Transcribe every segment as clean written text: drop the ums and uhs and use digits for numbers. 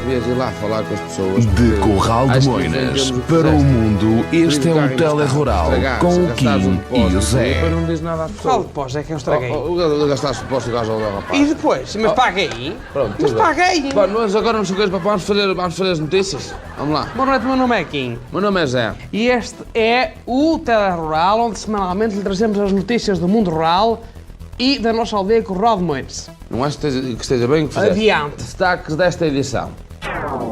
Devias ir lá falar com as pessoas. De Curral de Moinas para o mundo, este é o Telerural com o Kim e o Zé. Depois não diz nada às Qual pessoas. depósito é que eu estraguei? Gastaste o posto de gás ao rapaz. E depois? Mas paguei? Pronto, Mas tudo bem. paguei! Bom, nós agora não sei o que, vamos fazer as notícias. Vamos lá. Boa noite, meu nome é Kim. Meu nome é Zé. E este é o Telerural, onde semanalmente lhe trazemos as notícias do mundo rural e da nossa aldeia Curral de Moinas. Não acho que esteja bem o que fizeste. Adiante. Destaques desta edição.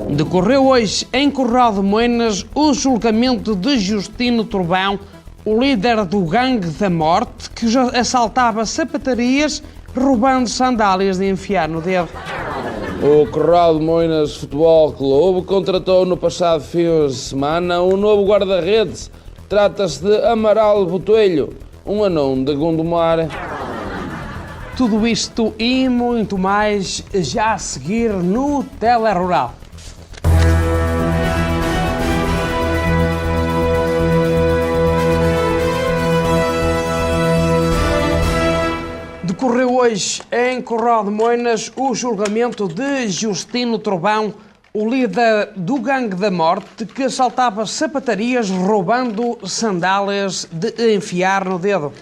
Decorreu hoje em Curral de Moinas o julgamento de Justino Trovão, o líder do Gangue da Morte, que já assaltava sapatarias roubando sandálias de enfiar no dedo. O Curral de Moinas Futebol Clube contratou no passado fim de semana um novo guarda-redes. Trata-se de Amaral Botelho, um anão de Gondomar. Tudo isto e muito mais já a seguir no Telerural. Decorreu hoje em Curral de Moinas o julgamento de Justino Trovão, o líder do Gangue da Morte, que assaltava sapatarias roubando sandálias de enfiar no dedo.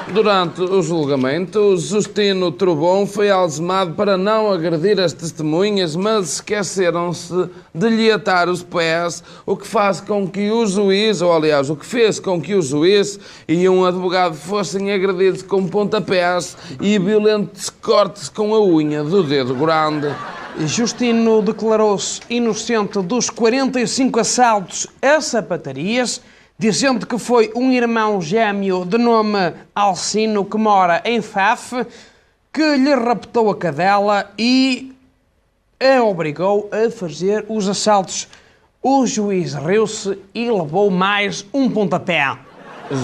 Durante o julgamento, Justino Trovão foi algemado para não agredir as testemunhas, mas esqueceram-se de lhe atar os pés, o que faz com que o juiz, ou aliás, o que fez com que o juiz e um advogado fossem agredidos com pontapés e violentos cortes com a unha do dedo grande. Justino declarou-se inocente dos 45 assaltos a sapatarias, dizendo que foi um irmão gêmeo de nome Alcino, que mora em Faf, que lhe raptou a cadela e a obrigou a fazer os assaltos. O juiz riu-se e levou mais um pontapé.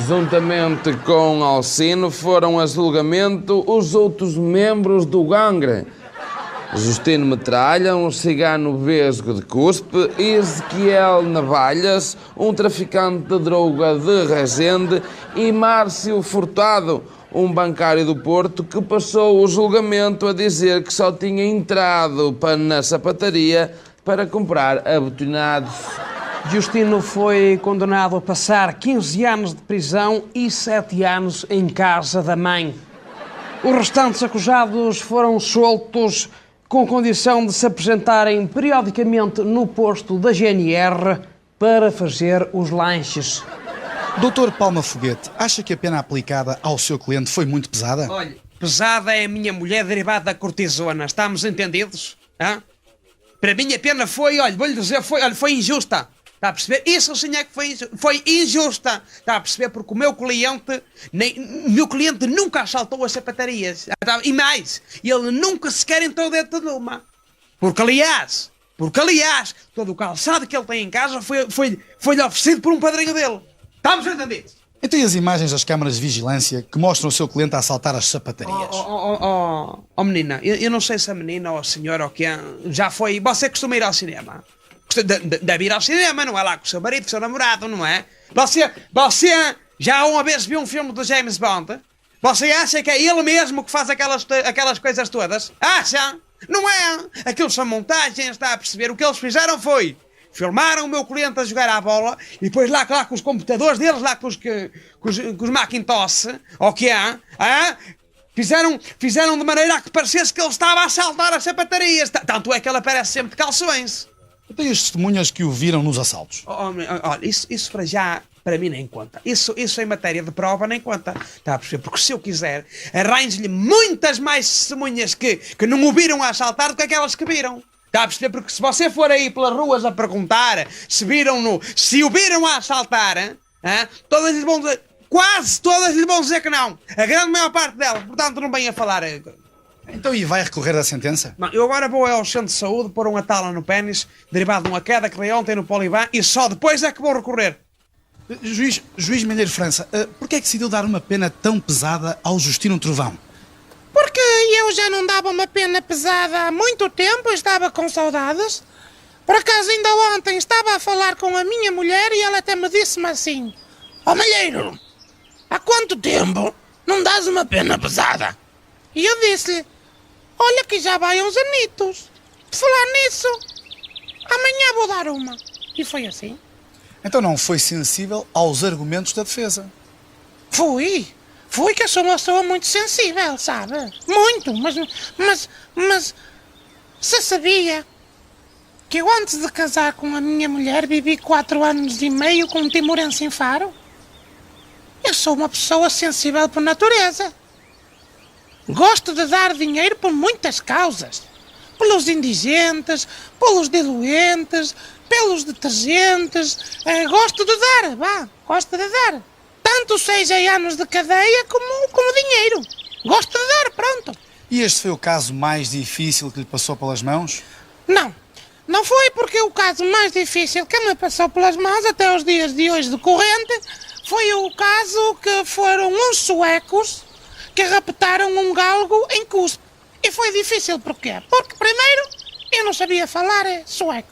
Juntamente com Alcino foram a julgamento os outros membros do gangue. Justino Metralha, um cigano vesgo de Cuspe, Ezequiel Navalhas, um traficante de droga de Resende e Márcio Furtado, um bancário do Porto que passou o julgamento a dizer que só tinha entrado na sapataria para comprar abotonados. Justino foi condenado a passar 15 anos de prisão e 7 anos em casa da mãe. Os restantes acusados foram soltos com condição de se apresentarem periodicamente no posto da GNR para fazer os lanches. Doutor Palma Foguete, acha que a pena aplicada ao seu cliente foi muito pesada? Olha, pesada é a minha mulher derivada da cortisona, estamos entendidos? Hã? Para mim a pena foi, olha, vou-lhe dizer, foi injusta. Está a perceber? Isso sim é que foi injusta. Está a perceber? Porque o meu cliente nunca assaltou as sapatarias. E mais, ele nunca sequer entrou dentro de uma. Porque aliás, todo o calçado que ele tem em casa foi-lhe oferecido por um padrinho dele. Estamos entendidos? E tem as imagens das câmaras de vigilância que mostram o seu cliente a assaltar as sapatarias. Oh menina, eu não sei se a menina ou a senhora ou quem já foi. Você costuma ir ao cinema? Deve ir ao cinema, não é lá com o seu marido, com o seu namorado, não é? Você já uma vez viu um filme do James Bond? Você acha que é ele mesmo que faz aquelas coisas todas? Acha? Não é? Aquilo são montagens, está a perceber? O que eles fizeram foi filmaram o meu cliente a jogar à bola e depois lá com os computadores deles, lá com os Macintosh, ou que é? Fizeram de maneira a que parecesse que ele estava a assaltar as sapatarias. Tanto é que ele aparece sempre de calções. E tem as testemunhas que o viram nos assaltos. Olha, isso para mim nem conta. Isso em matéria de prova nem conta. Está a perceber? Porque se eu quiser, arranjo-lhe muitas mais testemunhas que não o viram a assaltar do que aquelas que viram. Está a perceber? Porque se você for aí pelas ruas a perguntar se o viram a assaltar, todas lhe vão dizer, quase todas lhe vão dizer que não. A grande maior parte delas. Portanto, não venha a falar. Então, e vai recorrer da sentença? Não, eu agora vou ao centro de saúde pôr uma tala no pênis, derivado de uma queda que dei ontem no Poliban, e só depois é que vou recorrer. Juiz Malheiro França, porquê é que decidiu dar uma pena tão pesada ao Justino Trovão? Porque eu já não dava uma pena pesada há muito tempo, eu estava com saudades. Por acaso, ainda ontem estava a falar com a minha mulher e ela até me disse-me assim: "Ó Malheiro, há quanto tempo não dás uma pena pesada?" E eu disse-lhe: "Olha que já vai uns anitos." Por falar nisso, amanhã vou dar uma. E foi assim. Então não foi sensível aos argumentos da defesa. Fui que eu sou uma pessoa muito sensível, sabe? Muito, mas você sabia que eu antes de casar com a minha mulher vivi 4 anos e meio com um timorense em Faro? Eu sou uma pessoa sensível por natureza. Gosto de dar dinheiro por muitas causas. Pelos indigentes, pelos diluentes, pelos detergentes. Gosto de dar, gosto de dar. Tanto seja anos de cadeia como dinheiro. Gosto de dar, pronto. E este foi o caso mais difícil que lhe passou pelas mãos? Não foi, porque o caso mais difícil que me passou pelas mãos até os dias de hoje decorrente foi o caso que foram uns suecos que raptaram um galgo em Cuspe. E foi difícil porquê? Porque primeiro eu não sabia falar sueco.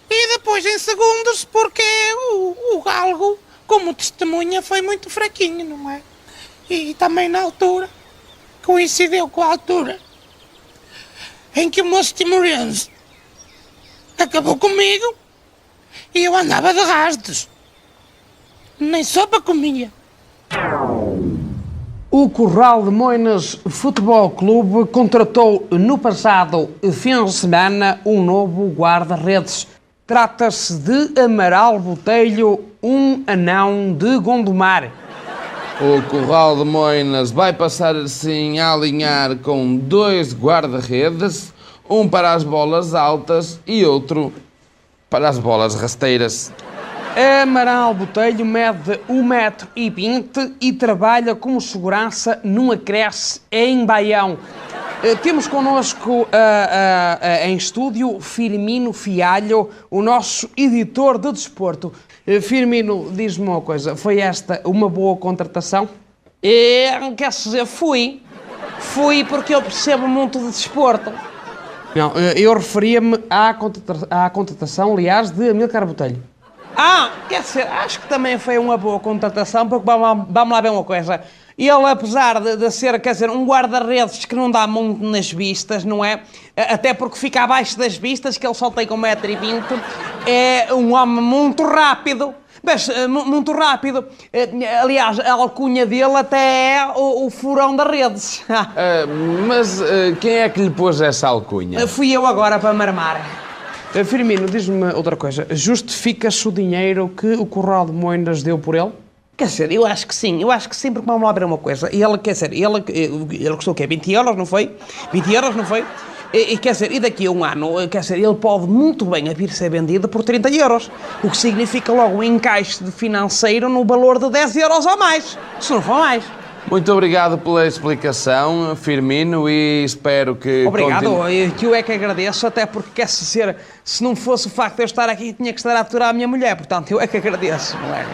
E depois em segundos porque o galgo, como testemunha, foi muito fraquinho, não é? E também na altura, coincidiu com a altura em que o moço timorense acabou comigo e eu andava de rastos. Nem sopa comia. O Curral de Moinas Futebol Clube contratou no passado fim de semana um novo guarda-redes. Trata-se de Amaral Botelho, um anão de Gondomar. O Curral de Moinas vai passar assim a alinhar com 2 guarda-redes, um para as bolas altas e outro para as bolas rasteiras. Amaral Botelho mede 1,20 m e trabalha como segurança numa creche em Baião. Temos connosco em estúdio Firmino Fialho, o nosso editor de desporto. Firmino, diz-me uma coisa, foi esta uma boa contratação? Quer dizer, fui porque eu percebo muito de desporto. Não, eu referia-me à contratação, aliás, de Amílcar Botelho. Quer dizer, acho que também foi uma boa contratação, porque vamos lá ver uma coisa. Ele, apesar de ser, quer dizer, um guarda-redes que não dá muito nas vistas, não é? Até porque fica abaixo das vistas, que ele só tem com 1,20 m, é um homem muito rápido. Mas, muito rápido. Aliás, a alcunha dele até é o furão das redes. Mas quem é que lhe pôs essa alcunha? Fui eu agora para marmar. Firmino, diz-me outra coisa. Justifica-se o dinheiro que o Curral de Moinas deu por ele? Quer dizer, eu acho que sim, porque vamos lá ver uma coisa. Ele, quer dizer, ele custou o quê? 20 euros, não foi? 20 euros, não foi? E quer dizer, e daqui a um ano, quer dizer, ele pode muito bem vir ser vendido por 30 euros. O que significa logo um encaixe financeiro no valor de 10 euros ou mais, se não for mais. Muito obrigado pela explicação, Firmino, e espero que... Obrigado, que eu é que agradeço, até porque, quer dizer, se não fosse o facto de eu estar aqui, tinha que estar a aturar a minha mulher, portanto, eu é que agradeço, não é?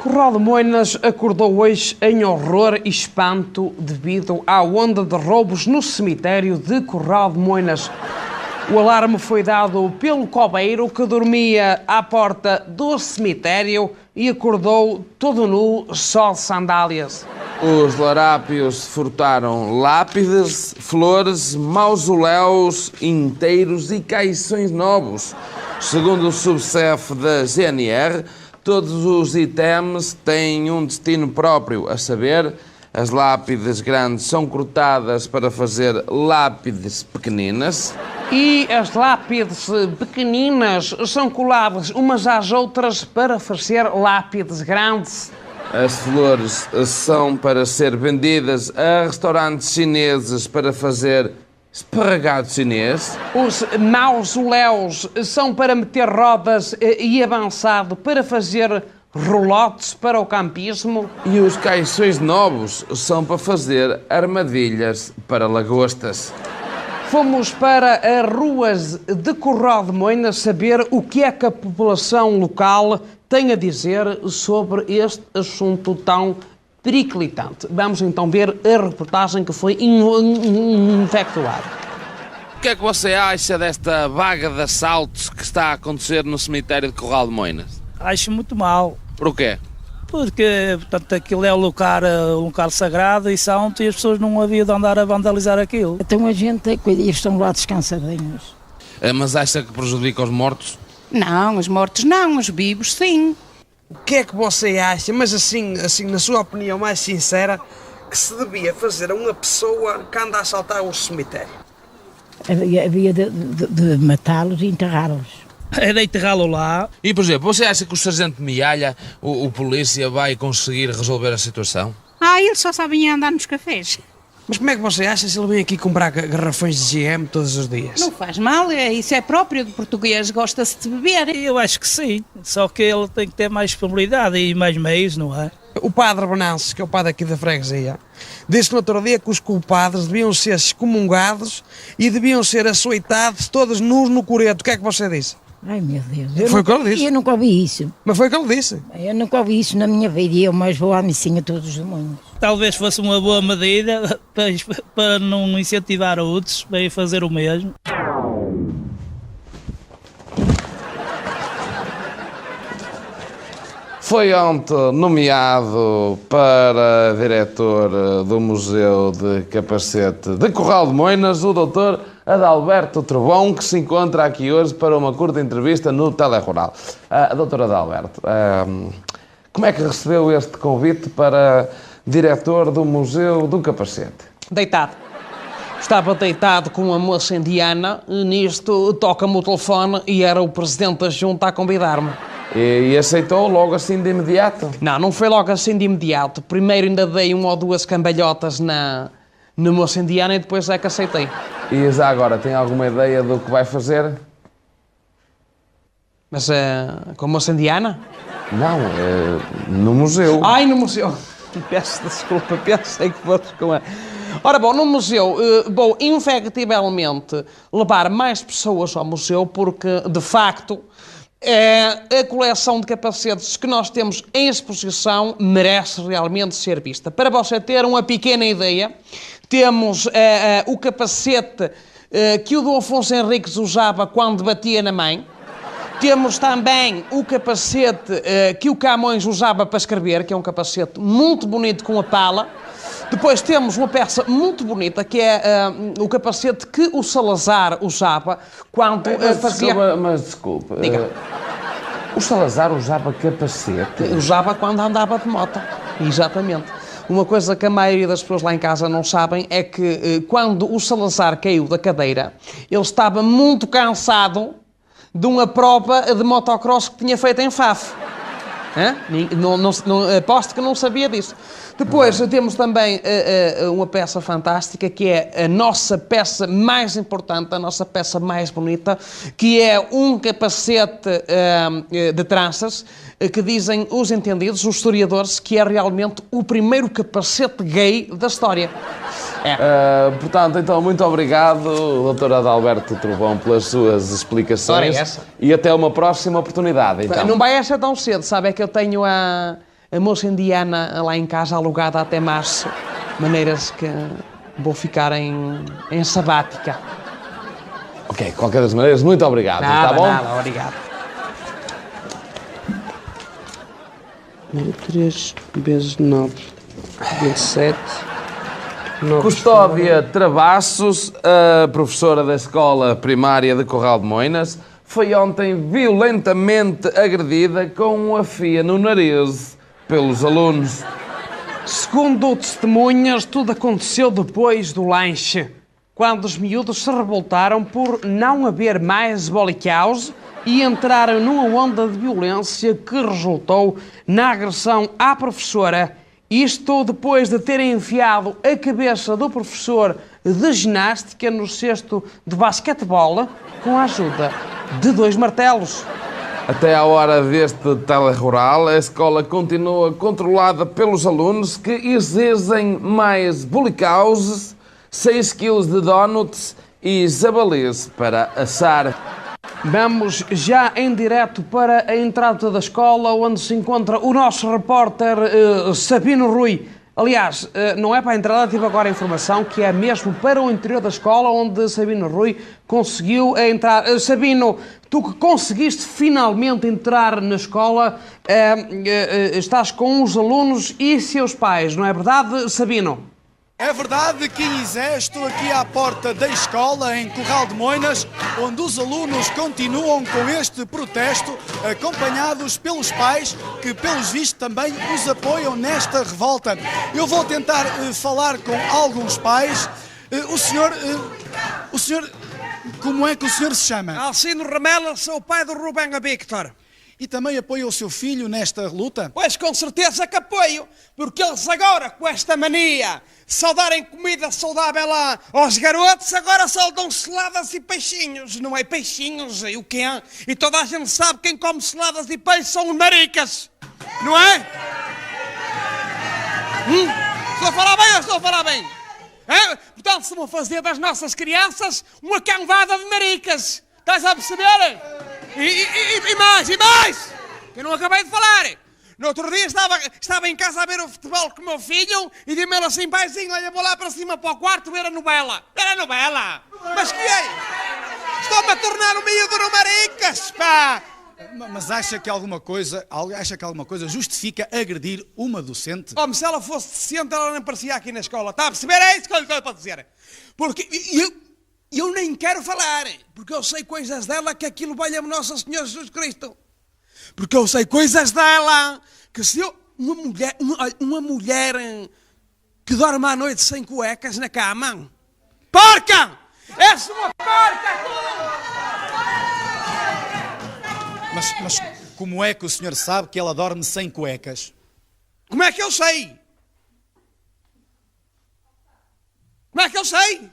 Curral de Moinas acordou hoje em horror e espanto devido à onda de roubos no cemitério de Curral de Moinas. O alarme foi dado pelo coveiro que dormia à porta do cemitério e acordou todo nu, só de sandálias. Os larápios furtaram lápides, flores, mausoléus inteiros e caixões novos. Segundo o subchefe da GNR, todos os itens têm um destino próprio, a saber, as lápides grandes são cortadas para fazer lápides pequeninas. E as lápides pequeninas são coladas umas às outras para fazer lápides grandes. As flores são para ser vendidas a restaurantes chineses para fazer esparregado chinês. Os mausoléus são para meter rodas e avançado para fazer rolotes para o campismo. E os caixões novos são para fazer armadilhas para lagostas. Fomos para as ruas de Curral de Moinas saber o que é que a população local tem a dizer sobre este assunto tão periclitante. Vamos então ver a reportagem que foi efetuada. O que é que você acha desta vaga de assaltos que está a acontecer no cemitério de Curral de Moinas? Acho muito mal. Por quê? porque portanto, aquilo é um local sagrado e santo e as pessoas não haviam de andar a vandalizar aquilo. Então a gente eles estão lá descansadinhos. Mas acha que prejudica os mortos? Não, os mortos não, os vivos sim. O que é que você acha, mas assim, na sua opinião mais sincera, que se devia fazer a uma pessoa que anda a assaltar o cemitério? Havia de matá-los e enterrá-los. Era enterrá-lo lá. E, por exemplo, você acha que o sargento Mialha, o polícia, vai conseguir resolver a situação? Eles só sabem andar nos cafés. Mas como é que você acha se ele vem aqui comprar garrafões de GM todos os dias? Não faz mal, isso é próprio de português, gosta-se de beber. Eu acho que sim, só que ele tem que ter mais disponibilidade e mais meios, não é? O padre Bonanço, que é o padre aqui da freguesia, disse no outro dia que os culpados deviam ser excomungados e deviam ser açoitados todos nus no coreto. O que é que você disse? Ai, meu Deus. Foi o que ele disse. Eu nunca ouvi isso. Mas foi o que ele disse. Eu nunca ouvi isso na minha vida e eu mais vou à missinha todos os domingos. Talvez fosse uma boa medida para não incentivar outros a fazer o mesmo. Foi ontem nomeado para diretor do Museu de Capacete de Corral de Moinas o Dr. Adalberto Trovão, que se encontra aqui hoje para uma curta entrevista no Telerural. Dr. Adalberto, como é que recebeu este convite para diretor do Museu do Capacete? Deitado. Estava deitado com uma moça indiana, e nisto toca-me o telefone e era o presidente da junta a convidar-me. E aceitou logo assim de imediato? Não foi logo assim de imediato. Primeiro ainda dei uma ou duas cambalhotas na moça indiana e depois é que aceitei. E já agora, tem alguma ideia do que vai fazer? Mas com a moça indiana? Não, no museu. Ai, no museu. Peço desculpa, pensei que fosse com ela. Ora bom, no museu vou infectivelmente levar mais pessoas ao museu porque, de facto, a coleção de capacetes que nós temos em exposição merece realmente ser vista. Para você ter uma pequena ideia, temos o capacete que o Dom Afonso Henriques usava quando batia na mãe. Temos também o capacete que o Camões usava para escrever, que é um capacete muito bonito com a pala. Depois temos uma peça muito bonita, que é o capacete que o Salazar usava quando fazia... Mas desculpa, o Salazar usava capacete? Usava quando andava de moto, exatamente. Uma coisa que a maioria das pessoas lá em casa não sabem é que quando o Salazar caiu da cadeira, ele estava muito cansado de uma prova de motocross que tinha feito em Faf. Aposto que não sabia disso. Depois temos também uma peça fantástica que é a nossa peça mais importante, a nossa peça mais bonita, que é um capacete de tranças que dizem os entendidos, os historiadores, que é realmente o primeiro capacete gay da história. Portanto, então, muito obrigado, Dr. Adalberto Trovão, pelas suas explicações. E até uma próxima oportunidade, então. Não vai ser tão cedo, sabe? É que eu tenho a moça indiana lá em casa alugada até março, maneiras que vou ficar em sabática. Ok, de qualquer das maneiras, muito obrigado. Nada, tá bom? Nada, obrigado. 3 vezes 9, 27... Custódia Travassos, a professora da Escola Primária de Corral de Moinas, foi ontem violentamente agredida com uma fia no nariz pelos alunos. Segundo testemunhas, tudo aconteceu depois do lanche, quando os miúdos se revoltaram por não haver mais bolicaus e entraram numa onda de violência que resultou na agressão à professora. Isto depois de terem enfiado a cabeça do professor de ginástica no cesto de basquetebol com a ajuda de 2 martelos. Até à hora deste telerural, a escola continua controlada pelos alunos que exigem mais bolicaus, 6 kg de donuts e jabalis para assar. Vamos já em direto para a entrada da escola, onde se encontra o nosso repórter Sabino Rui. Aliás, não é para a entrada, tive agora a informação que é mesmo para o interior da escola onde Sabino Rui conseguiu entrar. Sabino, tu que conseguiste finalmente entrar na escola, estás com os alunos e seus pais, não é verdade, Sabino? É verdade, Kim e Zé, estou aqui à porta da escola em Corral de Moinas, onde os alunos continuam com este protesto, acompanhados pelos pais, que pelos vistos também os apoiam nesta revolta. Eu vou tentar falar com alguns pais. O senhor, como é que o senhor se chama? Alcino Ramela, sou o pai do Rubén Victor. E também apoia o seu filho nesta luta? Pois com certeza que apoio, porque eles agora, com esta mania, só darem comida saudável lá aos garotos, agora só dão saladas e peixinhos, não é peixinhos, e o quê? E toda a gente sabe que quem come saladas e peixes são os maricas, não é? Estou a falar bem ou estou a falar bem? É? Portanto, se vão fazer das nossas crianças uma canvada de maricas, estás a perceber? E mais, que eu não acabei de falar. No outro dia estava em casa a ver o futebol com o meu filho e disse-me ele assim, paizinho, olha, vou lá para cima para o quarto ver a novela. Era a novela? Mas que é? Estou-me a tornar o miúdo no maricas, pá! Mas acha que alguma coisa justifica agredir uma docente? Homem, se ela fosse decente, ela não aparecia aqui na escola. Está a perceber? É isso que eu lhe estou para dizer. Porque eu nem quero falar, porque eu sei coisas dela que aquilo valha-me Nossa Senhora Jesus Cristo. Porque eu sei coisas dela que se eu... Uma mulher que dorme à noite sem cuecas na cama... Porca! És uma porca! Mas como é que o senhor sabe que ela dorme sem cuecas? Como é que eu sei? Como é que eu sei?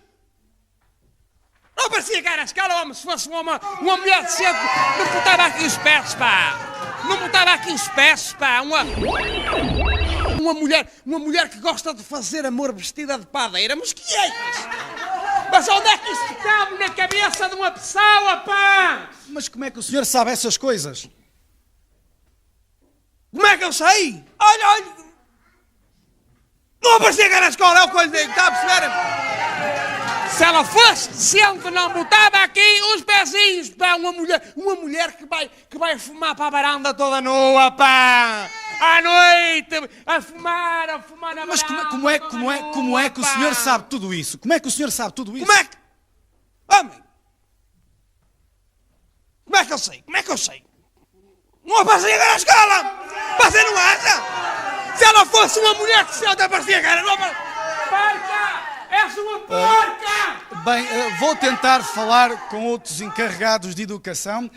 Não parecia que era a escala, homem, se fosse uma mulher decente, não botava aqui os pés, pá! Não botava aqui os pés, pá! Uma mulher que gosta de fazer amor vestida de padeira, mas que é isso? Mas onde é que isto cabe na cabeça de uma pessoa, pá? Mas como é que o senhor sabe essas coisas? Como é que eu sei? Olha! Não parecia que era a escola, é o que eu lhe digo, está a perceber? Se ela fosse decente, não botava aqui os pezinhos, pá, uma mulher que vai fumar para a varanda toda nua, pá, à noite, a fumar na varanda. Mas como é que o senhor sabe tudo isso? Como é que o senhor sabe tudo isso? Como é que... Homem! Como é que eu sei? Como é que eu sei? Não aparecia que era a escola! Você não acha? Se ela fosse uma mulher decente, aparecia que era... Porca! És uma porca! Bem, vou tentar falar com outros encarregados de educação.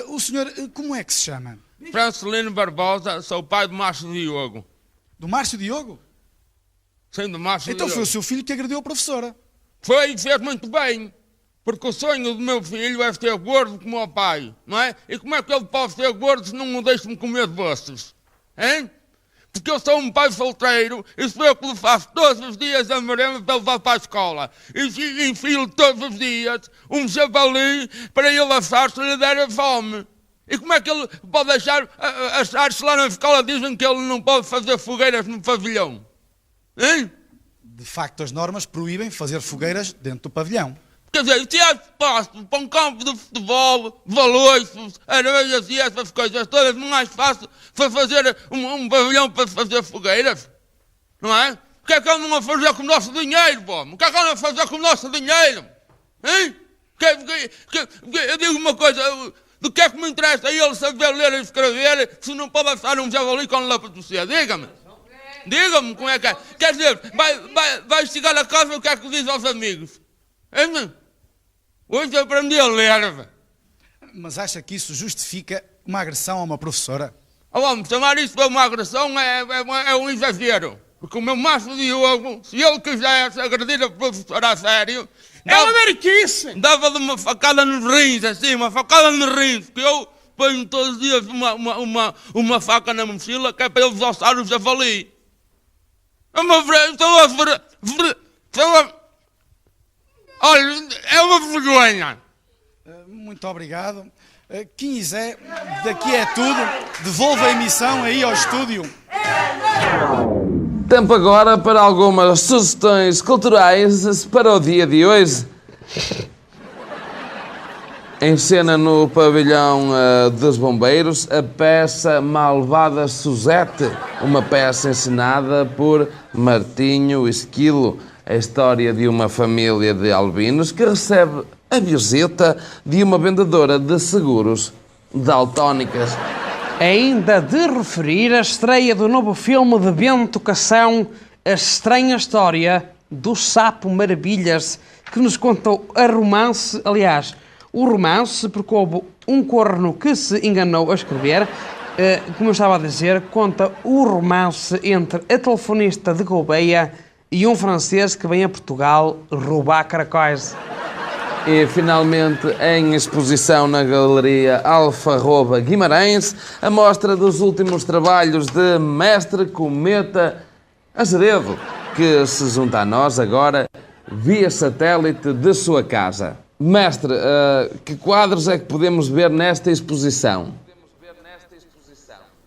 O senhor, como é que se chama? Francelino Barbosa, sou o pai do Márcio Diogo. Do Márcio Diogo? Sim, do Márcio Então Diogo. foi o seu filho que agrediu a professora. Foi e fez muito bem. Porque o sonho do meu filho é ser gordo como o pai, não é? E como é que ele pode ser gordo se não me deixa-me comer doces? Hein? Porque eu sou um pai solteiro e sou eu que lhe faço todos os dias a merenda para levar para a escola. E enfio todos os dias um javali para ele assar se lhe der a fome. E como é que ele pode achar-se lá na escola dizem que ele não pode fazer fogueiras no pavilhão? Hein? De facto, as normas proíbem fazer fogueiras dentro do pavilhão. Quer dizer, se há espaço para um campo de futebol, valores, areias e essas coisas todas, não é mais fácil foi fazer um pavilhão para fazer fogueiras, não é? O que é que ele não vai fazer com o nosso dinheiro, pô? O que é que ele não vai fazer com o nosso dinheiro? Hein? Eu digo uma coisa, do que é que me interessa a ele saber ler e escrever se não pode achar um javali com lâmpada de você? Diga-me. Diga-me como é que é. Quer dizer, vai chegar a casa e o que é que diz aos amigos? Hein? Hoje eu aprendi a ler. Mas acha que isso justifica uma agressão a uma professora? Vamos chamar isso de uma agressão é um exagero. Porque o meu Márcio Diogo, se ele quisesse agredir a professora a sério... Ela mariquice! Dava-lhe uma facada nos rins, assim, uma facada nos rins. Que eu ponho todos os dias uma faca na mochila que é para ele desossar o javali. Olha, é uma vergonha. Muito obrigado. Quem quiser, daqui é tudo. Devolva a emissão aí ao estúdio. Tempo agora para algumas sugestões culturais para o dia de hoje. Em cena no pavilhão dos bombeiros, a peça Malvada Suzette, uma peça encenada por Martinho Esquilo, a história de uma família de albinos que recebe a visita de uma vendedora de seguros daltónicas. Ainda de referir a estreia do novo filme de Bento Cação, A Estranha História do Sapo Maravilhas, que nos contou o romance, porque houve um corno que se enganou a escrever, como eu estava a dizer, conta o romance entre a telefonista de Gouveia e um francês que vem a Portugal roubar caracóis. E, finalmente, em exposição na Galeria Alfarroba Guimarães, a mostra dos últimos trabalhos de Mestre Cometa Azeredo, que se junta a nós agora via satélite de sua casa. Mestre, que quadros é que podemos ver nesta exposição?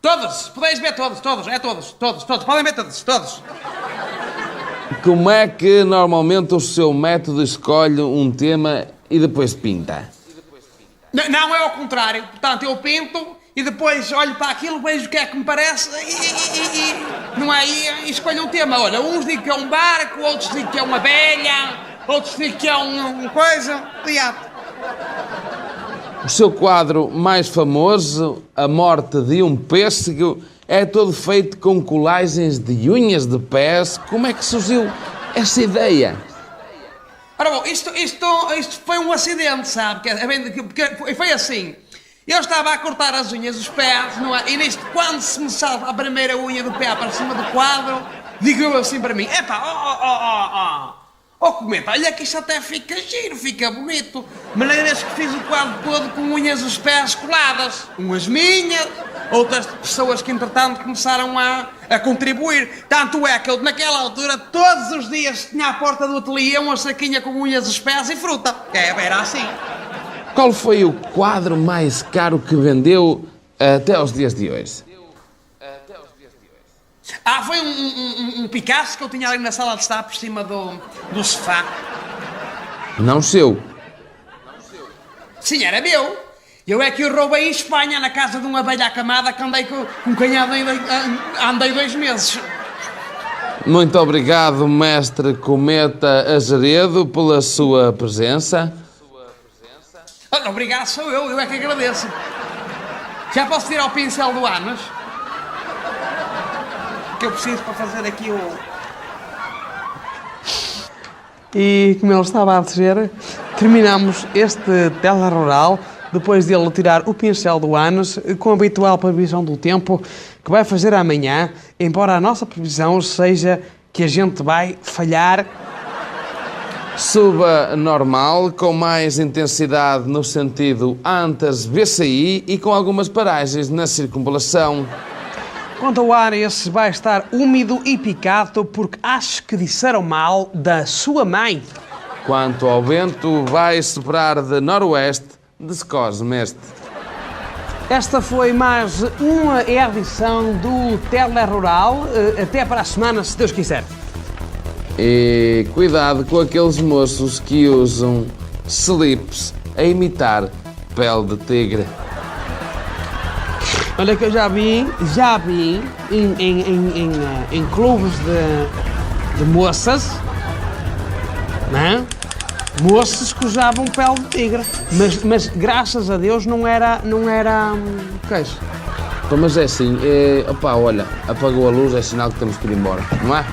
Todos, podeis ver todos, podem ver todos. Como é que normalmente o seu método escolhe um tema e depois pinta? Não, é ao contrário. Portanto, eu pinto e depois olho para aquilo, vejo o que é que me parece e escolho um tema. Olha, uns dizem que é um barco, outros dizem que é uma abelha, outros dizem que é uma coisa. O seu quadro mais famoso, A Morte de um Pêssego, é todo feito com colagens de unhas de pés. Como é que surgiu essa ideia? Ora bom, isto foi um acidente, sabe? Porque foi assim. Eu estava a cortar as unhas dos pés, não é? E nisto, quando se me salta a primeira unha do pé para cima do quadro, digo eu assim para mim: Cometa, olha que isto até fica giro, fica bonito. Maneiras que fiz o quadro todo com unhas dos pés coladas. Umas minhas, outras pessoas que entretanto começaram a contribuir. Tanto é que eu naquela altura todos os dias tinha à porta do ateliê uma saquinha com unhas dos pés e fruta. Era assim. Qual foi o quadro mais caro que vendeu até aos dias de hoje? Foi um Picasso que eu tinha ali na sala de estar por cima do sofá. Não seu? Sim, era meu. Eu é que o roubei em Espanha, na casa de uma velha acamada que andei com um canhado, andei 2 meses. Muito obrigado, Mestre Cometa Azeredo, pela sua presença. Obrigado, sou eu é que agradeço. Já posso tirar o pincel do ânus? Que eu preciso para fazer aqui o... E como ele estava a dizer, terminamos este telerural depois de ele tirar o pincel do ânus com a habitual previsão do tempo que vai fazer amanhã, embora a nossa previsão seja que a gente vai falhar. Subnormal, com mais intensidade no sentido antes-BCI e com algumas paragens na circunvalação. Quanto ao ar, esse vai estar úmido e picado porque acho que disseram mal da sua mãe. Quanto ao vento, vai soprar de noroeste, descosme-este. Esta foi mais uma edição do Telerural. Até para a semana, se Deus quiser. E cuidado com aqueles moços que usam slips a imitar pele de tigre. Olha que eu já vi em clubes de moças, né? Moças que usavam pele de tigre, mas graças a Deus não era queijo. Mas é assim, olha, apagou a luz, é sinal que temos que ir embora, não é?